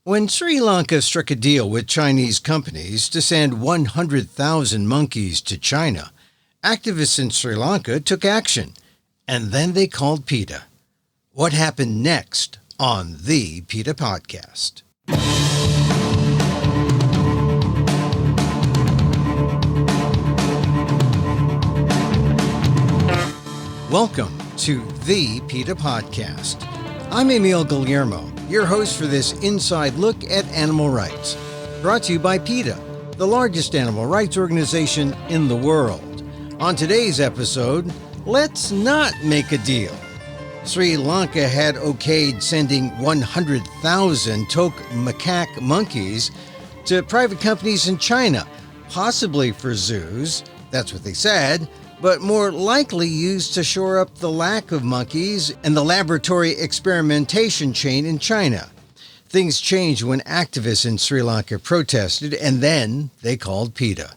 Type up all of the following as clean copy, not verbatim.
When Sri Lanka struck a deal with Chinese companies to send 100,000 monkeys to China, activists in Sri Lanka took action, and then they called PETA. What happened next on the PETA Podcast? Welcome to the PETA Podcast. I'm Emil Guillermo, your host for this inside look at animal rights, brought to you by PETA, the largest animal rights organization in the world. On today's episode, let's not make a deal. Sri Lanka had okayed sending 100,000 toque macaque monkeys to private companies in China, possibly for zoos, that's what they said, but more likely used to shore up the lack of monkeys in the laboratory experimentation chain in China. Things changed when activists in Sri Lanka protested, and then they called PETA.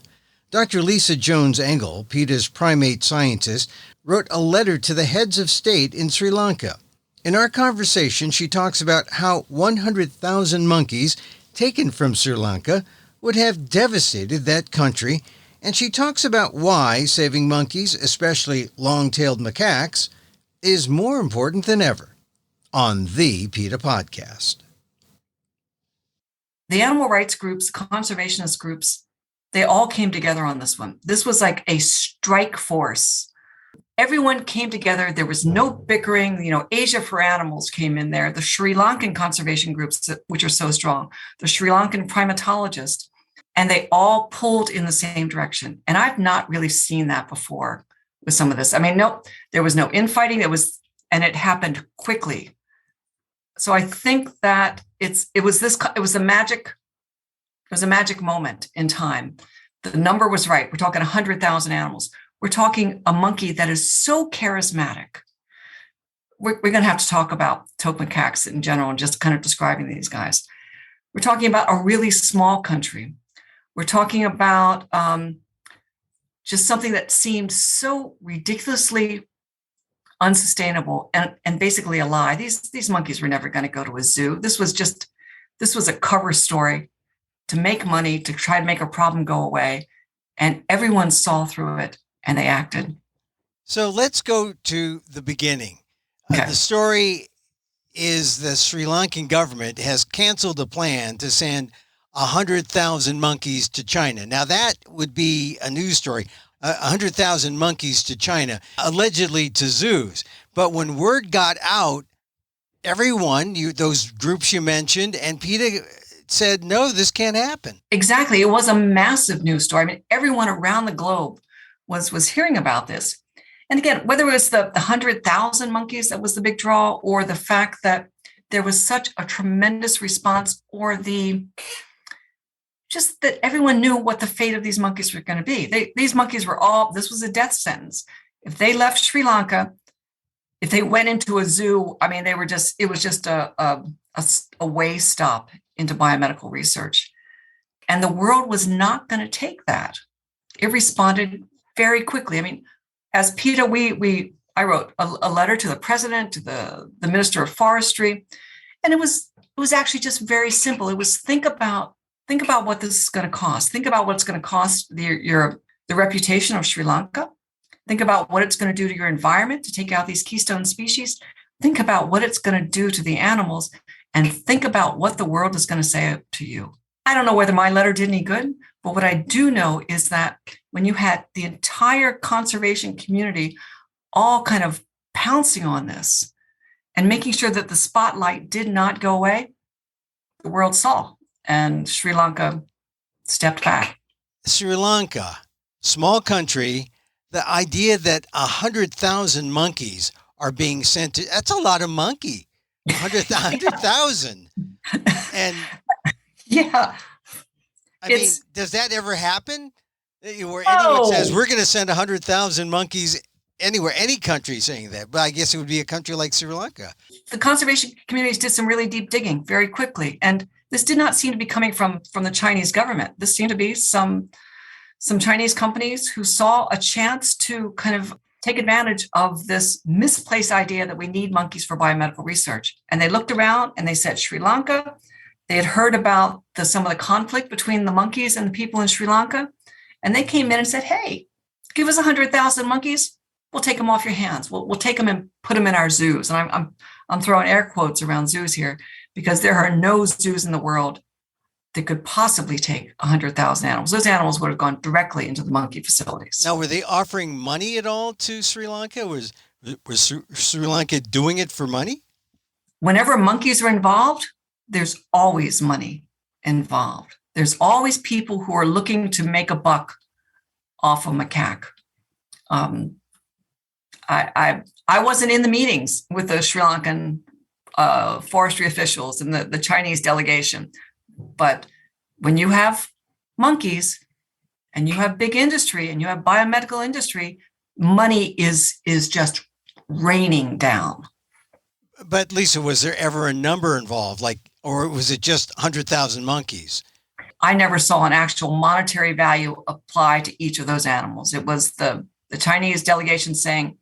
Dr. Lisa Jones-Engel, PETA's primate scientist, wrote a letter to the heads of state in Sri Lanka. In our conversation, she talks about how 100,000 monkeys taken from Sri Lanka would have devastated that country, and she talks about why saving monkeys, especially long-tailed macaques, is more important than ever on the PETA Podcast. The animal rights groups, conservationist groups, they all came together on this one. This was like a strike force. Everyone came together. There was no bickering. Asia for Animals came in there. The Sri Lankan conservation groups, which are so strong, the Sri Lankan primatologist, and they all pulled in the same direction. And I've not really seen that before with some of this. No, there was no infighting. And it happened quickly. So I think that it was a magic moment in time. The number was right. We're talking 100,000 animals. We're talking a monkey that is so charismatic. We're going to have to talk about toque macaques in general and just kind of describing these guys. We're talking about a really small country. We're talking about just something that seemed so ridiculously unsustainable and basically a lie. These monkeys were never going to go to a zoo. This was a cover story to make money, to try to make a problem go away. And everyone saw through it and they acted. So let's go to the beginning. Okay. The story is the Sri Lankan government has canceled a plan to send 100,000 monkeys to China. Now that would be a news story. 100,000 monkeys to China, allegedly to zoos. But when word got out, everyone, those groups you mentioned, and PETA said, no, this can't happen. Exactly. It was a massive news story. Everyone around the globe was hearing about this. And again, whether it was the 100,000 monkeys that was the big draw, or the fact that there was such a tremendous response, or just that everyone knew what the fate of these monkeys were going to be. These monkeys were this was a death sentence. If they left Sri Lanka, if they went into a zoo, it was just a way stop into biomedical research. And the world was not going to take that. It responded very quickly. As PETA, I wrote a letter to the president, to the Minister of Forestry, and it was actually just very simple. It was think about what this is going to cost. Think about what it's going to cost the reputation of Sri Lanka. Think about what it's going to do to your environment to take out these keystone species. Think about what it's going to do to the animals, and think about what the world is going to say to you. I don't know whether my letter did any good, but what I do know is that when you had the entire conservation community all kind of pouncing on this and making sure that the spotlight did not go away, the world saw. And Sri Lanka stepped back. Sri Lanka, small country, the idea that 100,000 monkeys are being sent to, that's a lot of monkey, 100,000. And yeah, does that ever happen? Where anyone says, we're going to send 100,000 monkeys anywhere, any country saying that, but I guess it would be a country like Sri Lanka. The conservation communities did some really deep digging very quickly. And this did not seem to be coming from the Chinese government. This seemed to be some Chinese companies who saw a chance to kind of take advantage of this misplaced idea that we need monkeys for biomedical research. And they looked around and they said, Sri Lanka, They had heard about some of the conflict between the monkeys and the people in Sri Lanka. And they came in and said, hey, give us 100,000 monkeys. We'll take them off your hands. We'll take them and put them in our zoos. And I'm throwing air quotes around zoos here because there are no zoos in the world that could possibly take 100,000 animals. Those animals would have gone directly into the monkey facilities. Now, were they offering money at all to Sri Lanka? Was Sri Lanka doing it for money? Whenever monkeys are involved, there's always money involved. There's always people who are looking to make a buck off a macaque. I wasn't in the meetings with the Sri Lankan forestry officials and the Chinese delegation, but when you have monkeys and you have big industry and you have biomedical industry, money is just raining down. But Lisa, was there ever a number involved, or was it just 100,000 monkeys? I never saw an actual monetary value apply to each of those animals. It was the Chinese delegation saying,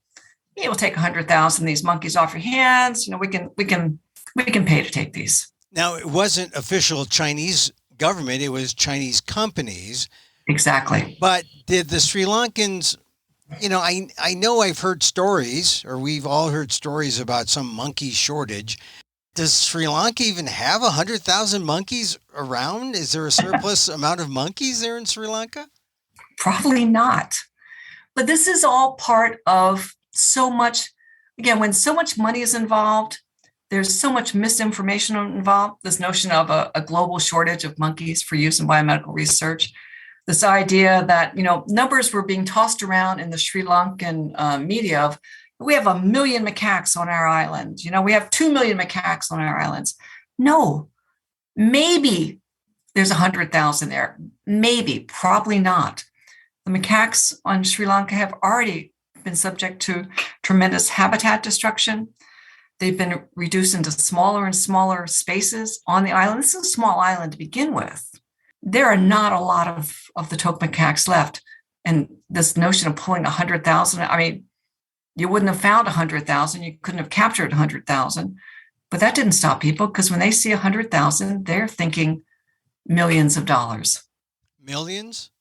"Yeah, we'll take 100,000 of these monkeys off your hands. We can pay to take these." Now, it wasn't official Chinese government; it was Chinese companies. Exactly. But did the Sri Lankans? I know I've heard stories, or we've all heard stories about some monkey shortage. Does Sri Lanka even have 100,000 monkeys around? Is there a surplus amount of monkeys there in Sri Lanka? Probably not. But this is all part of so much, again, when so much money is involved, there's so much misinformation involved. This notion of a global shortage of monkeys for use in biomedical research. This idea that, numbers were being tossed around in the Sri Lankan media of, we have 1 million macaques on our island. We have 2 million macaques on our islands. No, maybe there's 100,000 there. Maybe, probably not. The macaques on Sri Lanka have already been subject to tremendous habitat destruction. They've been reduced into smaller and smaller spaces on the island. This is a small island to begin with. There are not a lot of the toque macaques left. And this notion of pulling 100,000, you wouldn't have found 100,000. You couldn't have captured 100,000. But that didn't stop people, because when they see 100,000, they're thinking millions of dollars. Millions?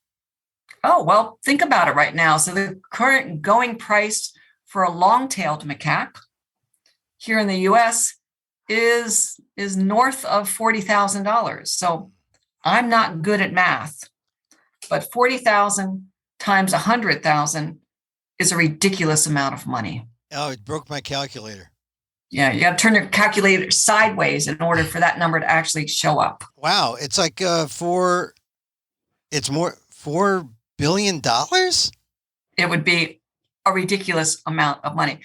Oh, well, think about it right now. So the current going price for a long-tailed macaque here in the U.S. is north of $40,000. So I'm not good at math, but 40,000 times 100,000 is a ridiculous amount of money. Oh, it broke my calculator. Yeah, you got to turn your calculator sideways in order for that number to actually show up. Wow, it's like $4 billion? It would be a ridiculous amount of money.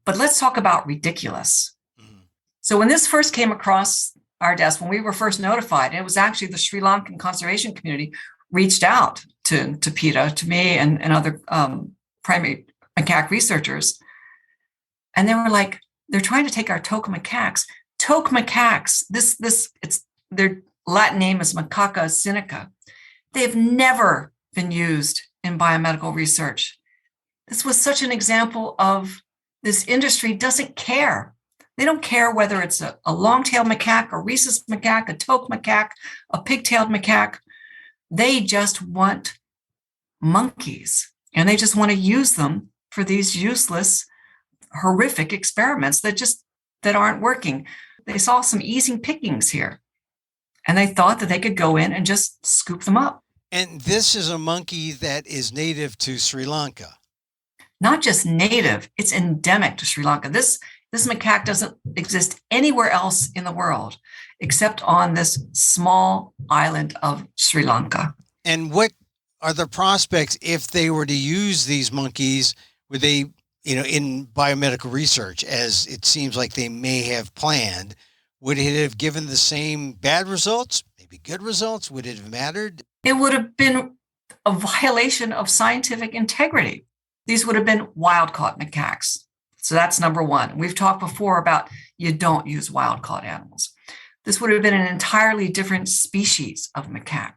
But let's talk about ridiculous. Mm-hmm. So when this first came across our desk, when we were first notified, it was actually the Sri Lankan conservation community reached out to PETA, to me and other primate macaque researchers. And they were like, they're trying to take our toque macaques. Toque macaques, their Latin name is Macaca sinica. They've never been used in biomedical research. This was such an example of this industry doesn't care. They don't care whether it's a long-tailed macaque, a rhesus macaque, a toque macaque, a pig-tailed macaque. They just want monkeys, and they just want to use them for these useless, horrific experiments that aren't working. They saw some easy pickings here, and they thought that they could go in and just scoop them up. And this is a monkey that is native to Sri Lanka. Not just native, it's endemic to Sri Lanka. This macaque doesn't exist anywhere else in the world except on this small island of Sri Lanka. And what are the prospects if they were to use these monkeys? Would they, in biomedical research, as it seems like they may have planned, would it have given the same bad results, maybe good results? Would it have mattered? It would have been a violation of scientific integrity. These would have been wild-caught macaques. So that's number one. We've talked before about you don't use wild-caught animals. This would have been an entirely different species of macaque.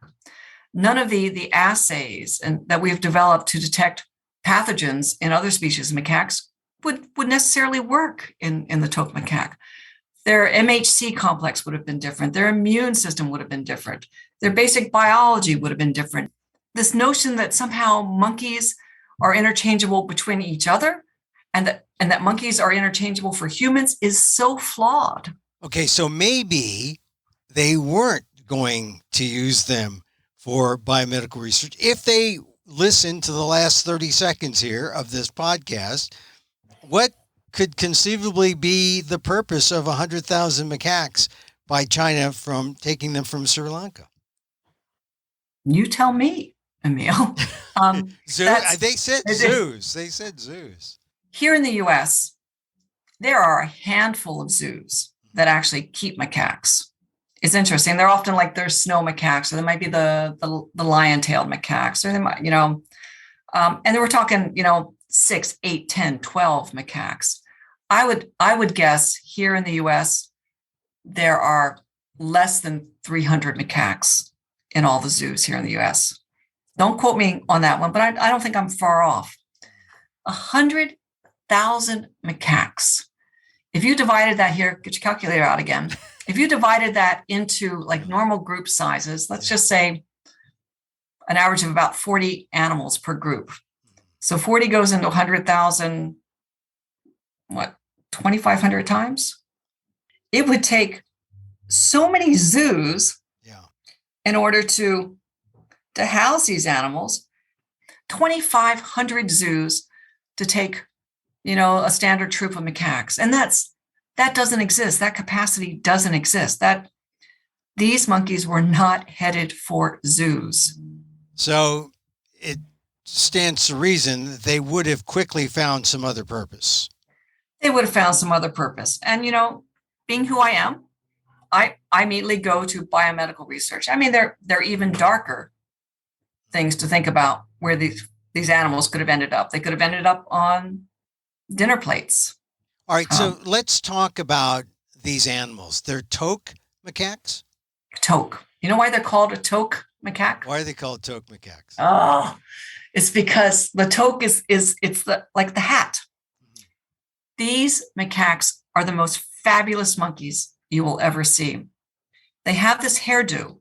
None of the assays that we've developed to detect pathogens in other species of macaques would necessarily work in the toque macaque. Their MHC complex would have been different. Their immune system would have been different. Their basic biology would have been different. This notion that somehow monkeys are interchangeable between each other and that monkeys are interchangeable for humans is so flawed. Okay, so maybe they weren't going to use them for biomedical research. If they listen to the last 30 seconds here of this podcast, what could conceivably be the purpose of 100,000 macaques by China from taking them from Sri Lanka? You tell me, Emil. They said zoos. They said zoos. Here in the U.S., there are a handful of zoos that actually keep macaques. It's interesting. They're often like there's snow macaques, or there might be the lion-tailed macaques, or they might, and then we're talking, 6, 8, 10, 12 macaques. I would guess here in the U.S. there are less than 300 macaques in all the zoos here in the U.S. Don't quote me on that one, but I don't think I'm far off. 100,000 macaques. If you divided that here, get your calculator out again. If you divided that into like normal group sizes, let's just say an average of about 40 animals per group. So 40 goes into 100,000, 2,500 times? It would take so many zoos in order to house these animals, 2,500 zoos to take, a standard troop of macaques. And that doesn't exist. That capacity doesn't exist. These monkeys were not headed for zoos. So it stands to reason that they would have quickly found some other purpose. They would have found some other purpose. And, being who I am, I immediately go to biomedical research. I mean, they're even darker things to think about where these animals could have ended up. They could have ended up on dinner plates. All right, so let's talk about these animals. They're toque macaques? Toque. You know why they're called a toque macaque? Why are they called toque macaques? Oh, it's because the toque is like the hat. These macaques are the most fabulous monkeys you will ever see. They have this hairdo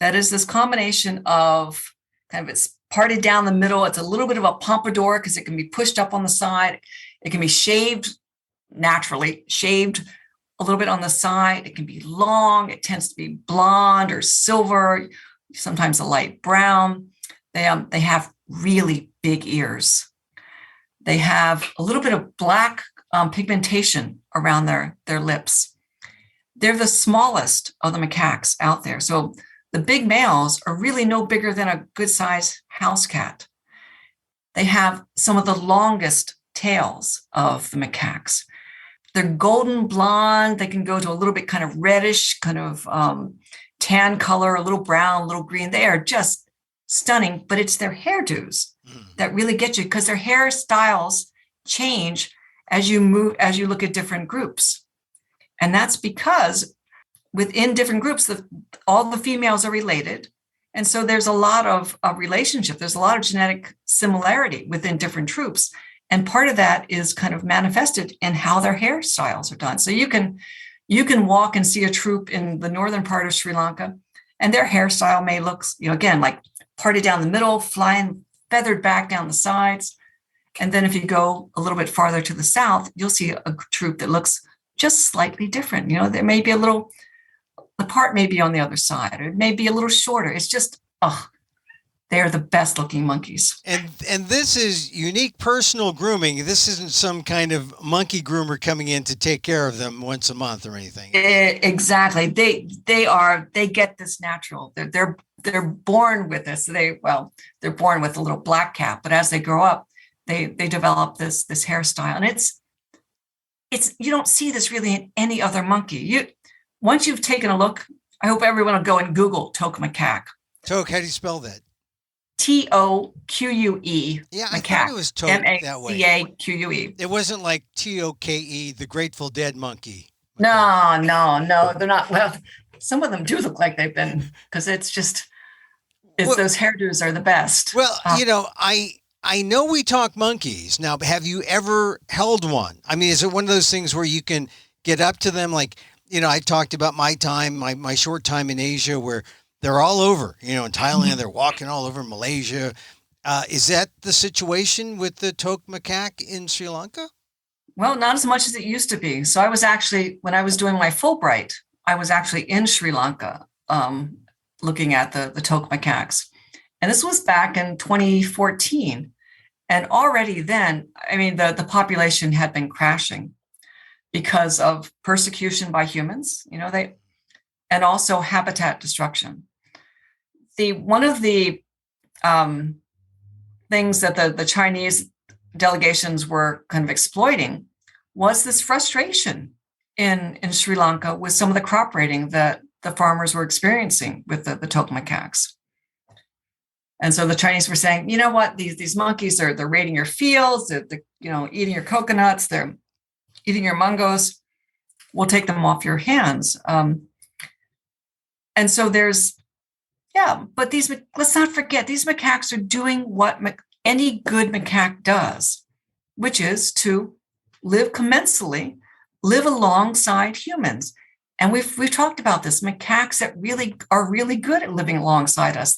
that is this combination of it's parted down the middle. It's a little bit of a pompadour because it can be pushed up on the side. It can be shaved naturally, shaved a little bit on the side. It can be long. It tends to be blonde or silver, sometimes a light brown. They have really big ears. They have a little bit of black pigmentation around their lips. They're the smallest of the macaques out there. So the big males are really no bigger than a good-sized house cat. They have some of the longest tails of the macaques. They're golden blonde. They can go to a little bit kind of reddish, kind of tan color, a little brown, a little green. They are just stunning, but it's their hairdos that really get you because their hairstyles change as you look at different groups. And that's because within different groups, all the females are related. And so there's a lot of relationship. There's a lot of genetic similarity within different troops. And part of that is kind of manifested in how their hairstyles are done. So you can walk and see a troop in the northern part of Sri Lanka, and their hairstyle may look, again, like parted down the middle, flying, feathered back down the sides. And then if you go a little bit farther to the south, you'll see a troop that looks just slightly different. There may be the part may be on the other side, or it may be a little shorter. It's just, they're the best looking monkeys. And this is unique personal grooming. This isn't some kind of monkey groomer coming in to take care of them once a month or anything. Exactly. They get this natural. They're born with this. They're born with a little black cap, but as they grow up, they develop this hairstyle. And it's you don't see this really in any other monkey. Once you've taken a look, I hope everyone will go and Google toque macaque. Toque, how do you spell that? Toque. Yeah, macaque. I thought it was toque that way. Macaque. It wasn't like toke, the Grateful Dead monkey. No, they're not. Well, some of them do look like they've been, because those hairdos are the best. Well, I know we talk monkeys now, but have you ever held one? I mean, is it one of those things where you can get up to them? Like, I talked about my short time in Asia where they're all over, in Thailand, they're walking all over Malaysia. Is that the situation with the toque macaque in Sri Lanka? Well, not as much as it used to be. So I was actually, when I was doing my Fulbright, I was actually in Sri Lanka looking at the toque macaques. And this was back in 2014. And already then, the population had been crashing because of persecution by humans, and also habitat destruction. One of the things that the Chinese delegations were kind of exploiting was this frustration in Sri Lanka with some of the crop raiding that the farmers were experiencing with the toque macaques. And so the Chinese were saying, you know what, these monkeys they're raiding your fields, they're eating your coconuts, they're eating your mangos. We'll take them off your hands. And so but let's not forget, these macaques are doing what any good macaque does, which is to live commensally, live alongside humans. And we've talked about this, macaques that are really good at living alongside us.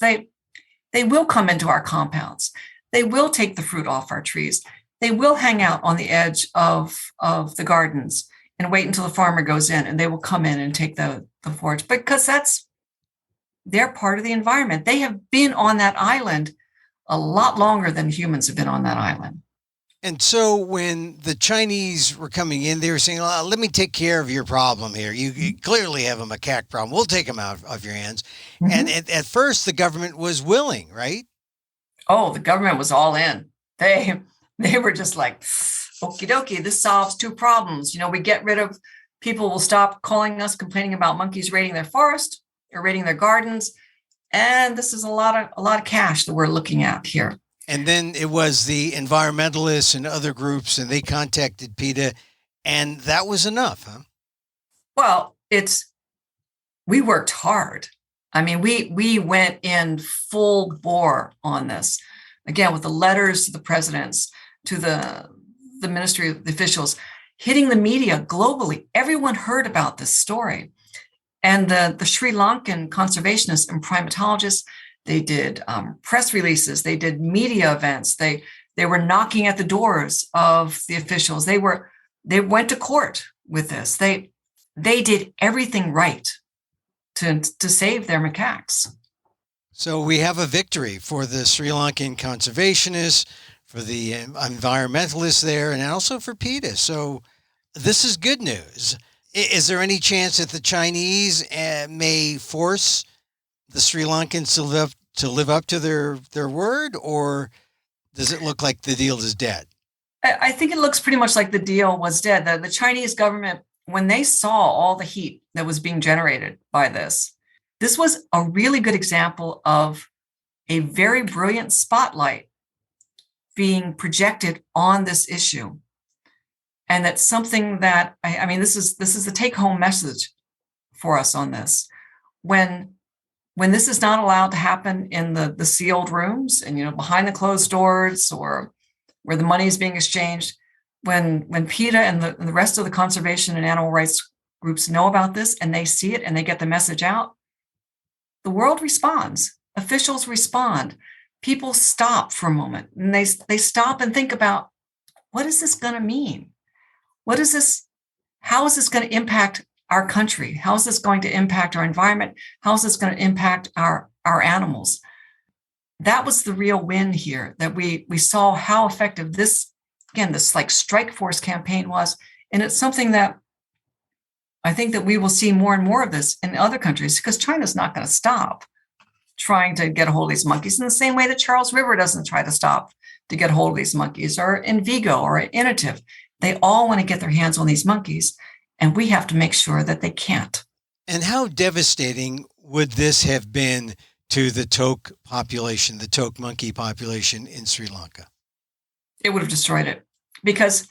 They will come into our compounds. They will take the fruit off our trees. They will hang out on the edge of the gardens and wait until the farmer goes in, and they will come in and take the forage, because they're part of the environment. They have been on that island a lot longer than humans have been on that island. And so when the Chinese were coming in, they were saying, let me take care of your problem here. You clearly have a macaque problem. We'll take them out of your hands. Mm-hmm. And at first, the government was willing, right? Oh, the government was all in. They were just like, okie dokie, this solves two problems. We get rid of, people will stop calling us, complaining about monkeys raiding their forest or raiding their gardens. And this is a lot of cash that we're looking at here. And then it was the environmentalists and other groups, and they contacted PETA, and that was enough, huh? Well, we worked hard. We went in full bore on this. Again, with the letters to the presidents, to the ministry, the officials, hitting the media globally. Everyone heard about this story. And the Sri Lankan conservationists and primatologists, they did press releases. They did media events. They were knocking at the doors of the officials. They went to court with this. They did everything right to save their macaques. So we have a victory for the Sri Lankan conservationists, for the environmentalists there, and also for PETA. So this is good news. Is there any chance that the Chinese may force the Sri Lankans to live up to their word, or does it look like the deal is dead? I think it looks pretty much like the deal was dead. The Chinese government, when they saw all the heat that was being generated by this was a really good example of a very brilliant spotlight being projected on this issue. And that's something that, this is the take-home message for us on this. When this is not allowed to happen in the sealed rooms and, behind the closed doors or where the money is being exchanged, when PETA and the rest of the conservation and animal rights groups know about this and they see it and they get the message out, the world responds. Officials respond. People stop for a moment and they stop and think about, what is this going to mean? How is this going to impact our country? How is this going to impact our environment? How is this going to impact our animals? That was the real win here, that we saw how effective this like strike force campaign was. And it's something that I think that we will see more and more of this in other countries, because China's not going to stop trying to get a hold of these monkeys in the same way that Charles River doesn't try to stop to get a hold of these monkeys, or in Vigo or Innovative. They all want to get their hands on these monkeys, and we have to make sure that they can't. And how devastating would this have been to the toque population, the toque monkey population in Sri Lanka? It would have destroyed it, because,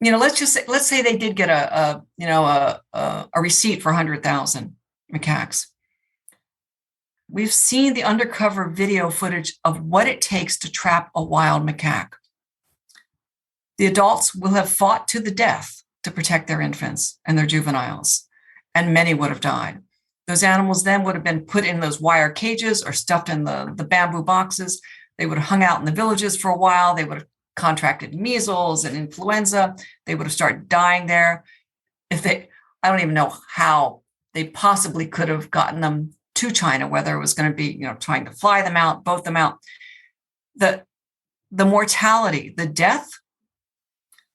let's say they did get a receipt for 100,000 macaques. We've seen the undercover video footage of what it takes to trap a wild macaque. The adults will have fought to the death to protect their infants and their juveniles, and many would have died. Those animals then would have been put in those wire cages or stuffed in the bamboo boxes. They would have hung out in the villages for a while. They would have contracted measles and influenza. They would have started dying there. I don't even know how they possibly could have gotten them to China, whether it was going to be, trying to fly them out, boat them out. The mortality, the death,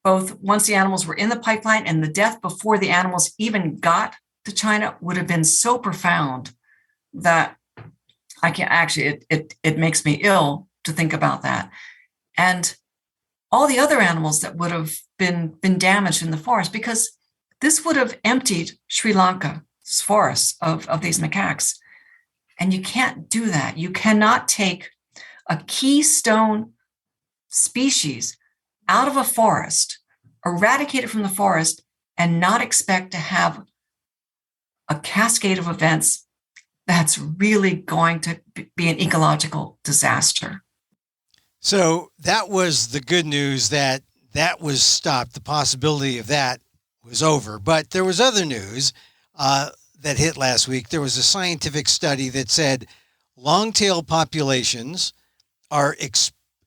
both once the animals were in the pipeline and the death before the animals even got to China, would have been so profound that I can't actually, it makes me ill to think about that. And all the other animals that would have been damaged in the forest, because this would have emptied Sri Lanka's forests of these macaques. And you can't do that. You cannot take a keystone species out of a forest, eradicate it from the forest, and not expect to have a cascade of events that's really going to be an ecological disaster. So that was the good news, that was stopped. The possibility of that was over. But there was other news that hit last week. There was a scientific study that said long-tailed populations are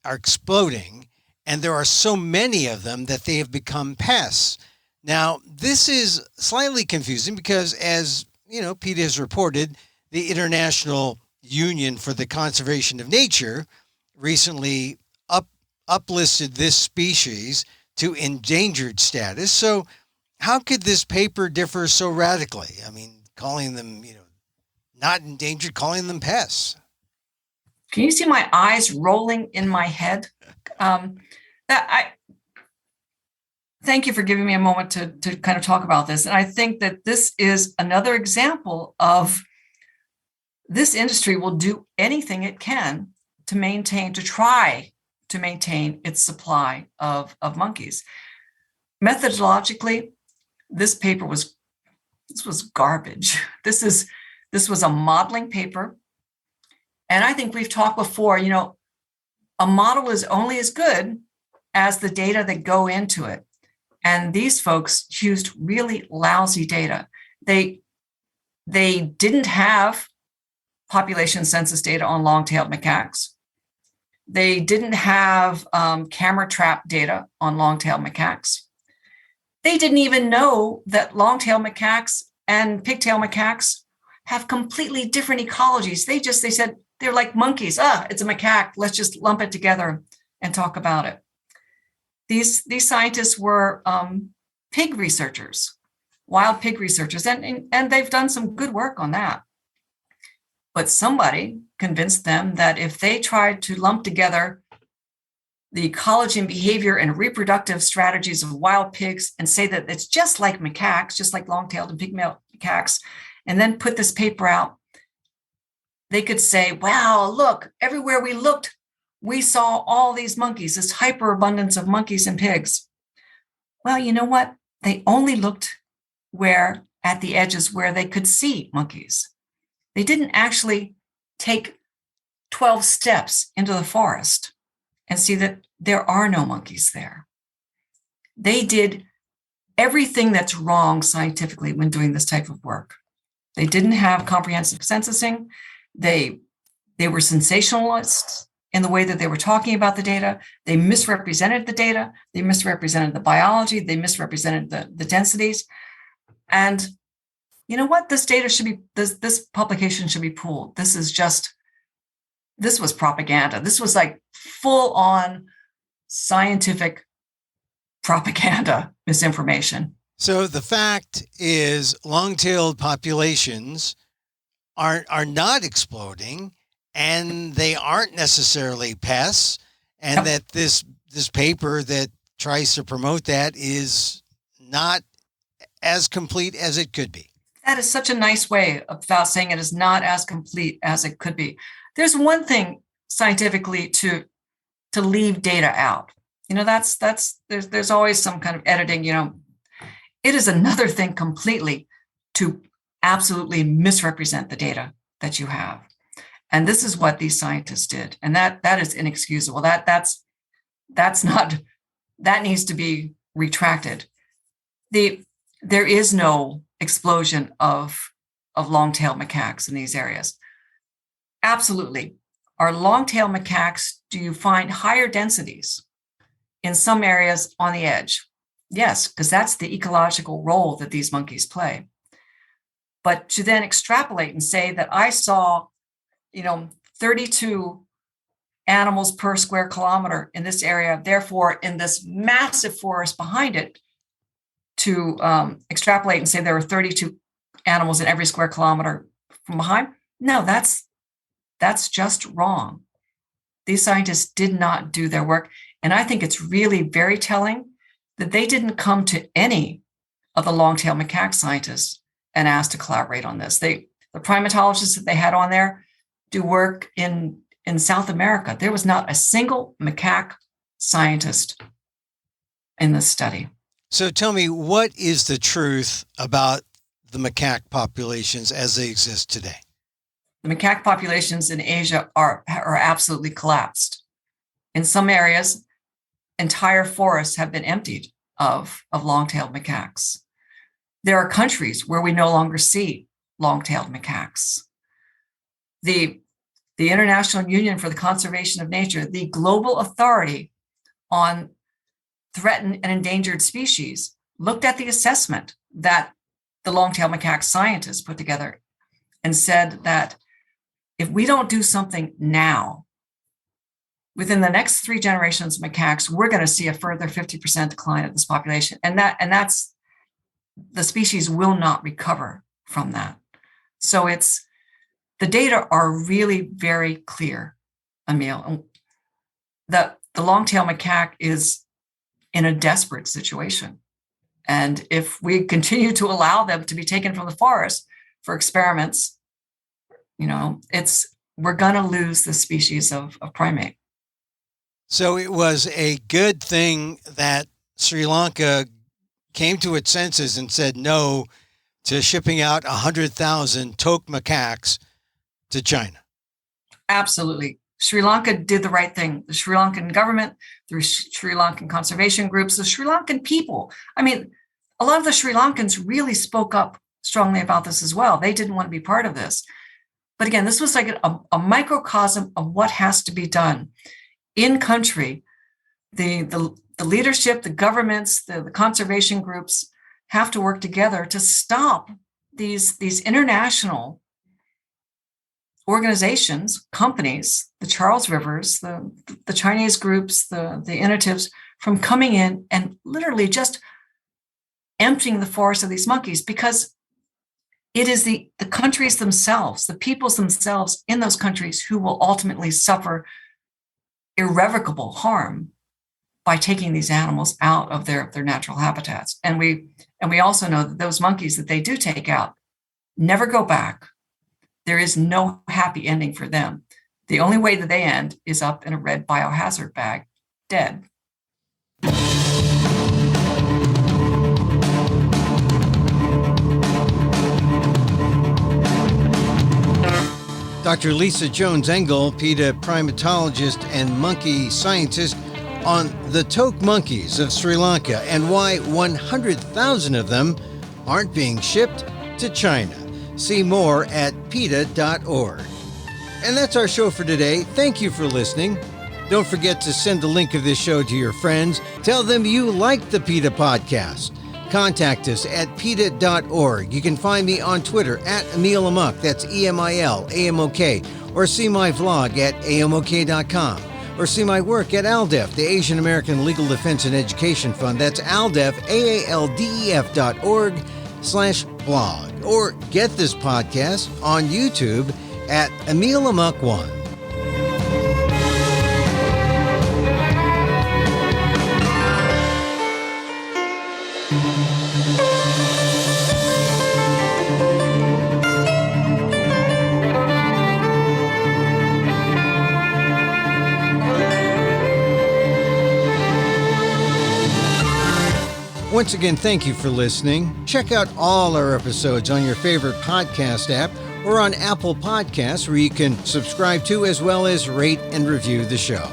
exploding, and there are so many of them that they have become pests. Now, this is slightly confusing because, as PETA has reported, the International Union for the Conservation of Nature recently uplisted this species to endangered status. So how could this paper differ so radically? I mean, calling them, not endangered, calling them pests. Can you see my eyes rolling in my head? Thank you for giving me a moment to kind of talk about this. And I think that this is another example of this industry will do anything it can to try to maintain its supply of monkeys. Methodologically, this paper was garbage. This was a modeling paper. And I think we've talked before, a model is only as good as the data that go into it. And these folks used really lousy data. They didn't have population census data on long-tailed macaques. They didn't have camera trap data on long-tailed macaques. They didn't even know that long-tailed macaques and pigtail macaques have completely different ecologies. They said they're like monkeys. It's a macaque. Let's just lump it together and talk about it. These scientists were pig researchers, wild pig researchers, and they've done some good work on that. But somebody convinced them that if they tried to lump together the ecology and behavior and reproductive strategies of wild pigs and say that it's just like macaques, just like long-tailed and pygmy macaques, and then put this paper out, they could say, wow, look, everywhere we looked, we saw all these monkeys, this hyperabundance of monkeys and pigs. Well, you know what? They only looked at the edges where they could see monkeys. They didn't actually take 12 steps into the forest and see that there are no monkeys there. They did everything that's wrong scientifically when doing this type of work. They didn't have comprehensive censusing. They were sensationalists in the way that they were talking about the data. They misrepresented the data. They misrepresented the biology. They misrepresented the densities. And you know what? This publication should be pulled. This was propaganda. This was like full on scientific propaganda misinformation. So the fact is long-tailed populations are not exploding, and they aren't necessarily pests, and that this paper that tries to promote that is not as complete as it could be. That is such a nice way about saying it is not as complete as it could be. There's one thing scientifically to leave data out. There's always some kind of editing, It is another thing completely to absolutely misrepresent the data that you have. And this is what these scientists did. And that is inexcusable. That needs to be retracted. There is no explosion of long-tailed macaques in these areas. Absolutely. Are long-tailed macaques, do you find higher densities in some areas on the edge? Yes, because that's the ecological role that these monkeys play. But to then extrapolate and say that I saw, 32 animals per square kilometer in this area, therefore in this massive forest behind it, to extrapolate and say there are 32 animals in every square kilometer from behind, no, that's just wrong. These scientists did not do their work. And I think it's really very telling that they didn't come to any of the long-tailed macaque scientists and ask to collaborate on this. The primatologists that they had on there do work in South America. There was not a single macaque scientist in this study. So tell me, what is the truth about the macaque populations as they exist today? The macaque populations in Asia are absolutely collapsed. In some areas, entire forests have been emptied of long-tailed macaques. There are countries where we no longer see long-tailed macaques. The International Union for the Conservation of Nature, the global authority on threatened and endangered species, looked at the assessment that the long-tailed macaque scientists put together and said that if we don't do something now, within the next 3 generations of macaques, we're going to see a further 50% decline of this population. And that's the species will not recover from that. So the data are really very clear, Emil. The long-tailed macaque is in a desperate situation. And if we continue to allow them to be taken from the forest for experiments, we're going to lose the species of primate. So it was a good thing that Sri Lanka came to its senses and said no to shipping out 100,000 toque macaques to China. Absolutely. Sri Lanka did the right thing. The Sri Lankan government, through Sri Lankan conservation groups, the Sri Lankan people. I mean, a lot of the Sri Lankans really spoke up strongly about this as well. They didn't want to be part of this. But again, this was like a microcosm of what has to be done in country. The leadership, the governments, the conservation groups have to work together to stop these international organizations, companies, the Charles Rivers, the Chinese groups, the initiatives from coming in and literally just emptying the forest of these monkeys, because it is the countries themselves, the peoples themselves in those countries who will ultimately suffer irrevocable harm by taking these animals out of their natural habitats. And we also know that those monkeys that they do take out never go back. There is no happy ending for them. The only way that they end is up in a red biohazard bag, dead. Dr. Lisa Jones-Engel, PETA primatologist and monkey scientist, on the toque monkeys of Sri Lanka and why 100,000 of them aren't being shipped to China. See more at PETA.org. And that's our show for today. Thank you for listening. Don't forget to send the link of this show to your friends. Tell them you like the PETA Podcast. Contact us at PETA.org. You can find me on Twitter at Emil Amok, that's EMIL, AMOK, or see my vlog at AMOK.com, or see my work at ALDEF, the Asian American Legal Defense and Education Fund, that's ALDEF, AALDEF.org/blog, or get this podcast on YouTube at Emil Amok 1. Once again, thank you for listening. Check out all our episodes on your favorite podcast app or on Apple Podcasts, where you can subscribe to as well as rate and review the show.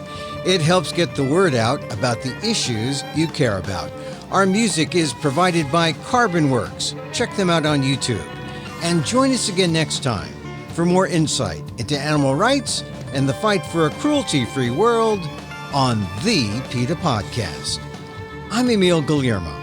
It helps get the word out about the issues you care about. Our music is provided by Carbon Works. Check them out on YouTube. And join us again next time for more insight into animal rights and the fight for a cruelty-free world on the PETA Podcast. I'm Emil Guillermo.